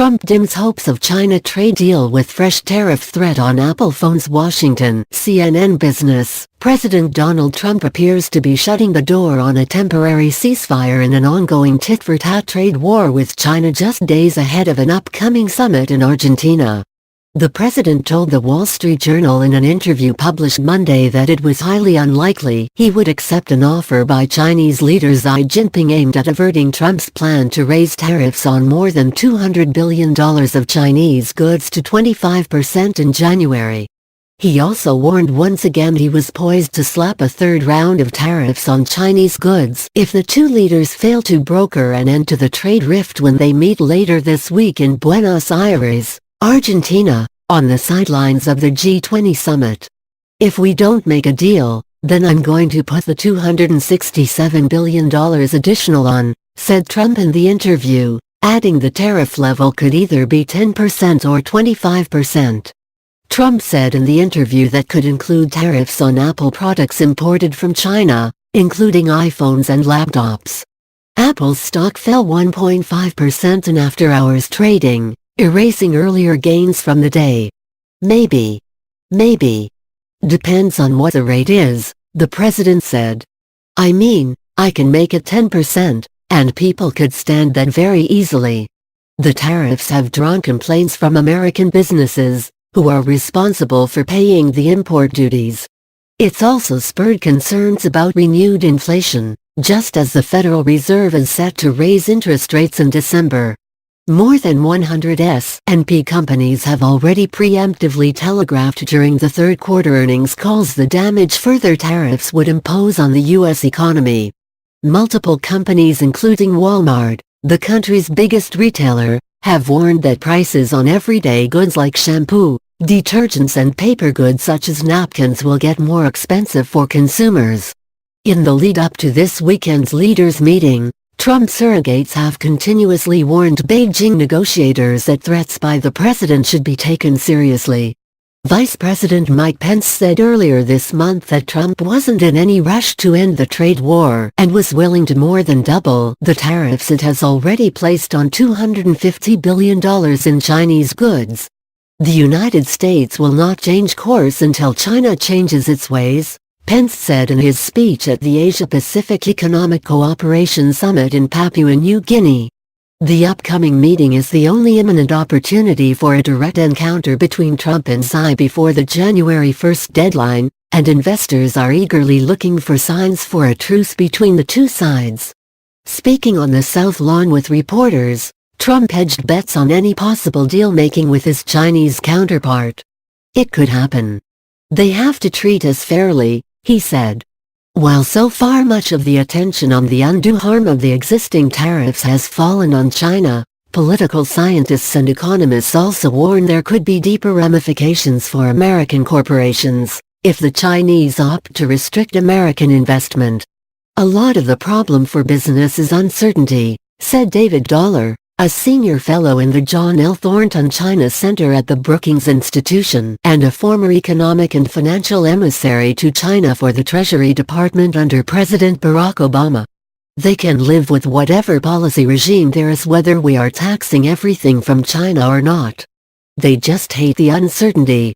Trump dims hopes of China trade deal with fresh tariff threat on Apple phones. Washington, CNN Business. President Donald Trump appears to be shutting the door on a temporary ceasefire in an ongoing tit-for-tat trade war with China just days ahead of an upcoming summit in Argentina. The president told the Wall Street Journal in an interview published Monday that it was highly unlikely he would accept an offer by Chinese leader Xi Jinping aimed at averting Trump's plan to raise tariffs on more than $200 billion of Chinese goods to 25% in January. He also warned once again he was poised to slap a third round of tariffs on Chinese goods if the two leaders fail to broker an end to the trade rift when they meet later this week in Buenos Aires, Argentina, on the sidelines of the G20 summit. If we don't make a deal, then I'm going to put the $267 billion additional on, said Trump in the interview, adding the tariff level could either be 10% or 25%. Trump said in the interview that could include tariffs on Apple products imported from China, including iPhones and laptops. Apple's stock fell 1.5% in after-hours trading, erasing earlier gains from the day. Maybe. Depends on what the rate is, the president said. I mean, I can make it 10%, and people could stand that very easily. The tariffs have drawn complaints from American businesses, who are responsible for paying the import duties. It's also spurred concerns about renewed inflation, just as the Federal Reserve is set to raise interest rates in December. More than 100 S&P companies have already preemptively telegraphed during the third quarter earnings calls the damage further tariffs would impose on the U.S. economy. Multiple companies including Walmart, the country's biggest retailer, have warned that prices on everyday goods like shampoo, detergents and paper goods such as napkins will get more expensive for consumers. In the lead-up to this weekend's leaders' meeting, Trump surrogates have continuously warned Beijing negotiators that threats by the president should be taken seriously. Vice President Mike Pence said earlier this month that Trump wasn't in any rush to end the trade war and was willing to more than double the tariffs it has already placed on $250 billion in Chinese goods. The United States will not change course until China changes its ways, Pence said in his speech at the Asia-Pacific Economic Cooperation Summit in Papua New Guinea. The upcoming meeting is the only imminent opportunity for a direct encounter between Trump and Xi before the January 1 deadline, and investors are eagerly looking for signs for a truce between the two sides. Speaking on the South Lawn with reporters, Trump hedged bets on any possible deal-making with his Chinese counterpart. It could happen. They have to treat us fairly, he said. While so far much of the attention on the undue harm of the existing tariffs has fallen on China, political scientists and economists also warn there could be deeper ramifications for American corporations if the Chinese opt to restrict American investment. A lot of the problem for business is uncertainty, said David Dollar, a senior fellow in the John L. Thornton China Center at the Brookings Institution and a former economic and financial emissary to China for the Treasury Department under President Barack Obama. They can live with whatever policy regime there is whether we are taxing everything from China or not. They just hate the uncertainty,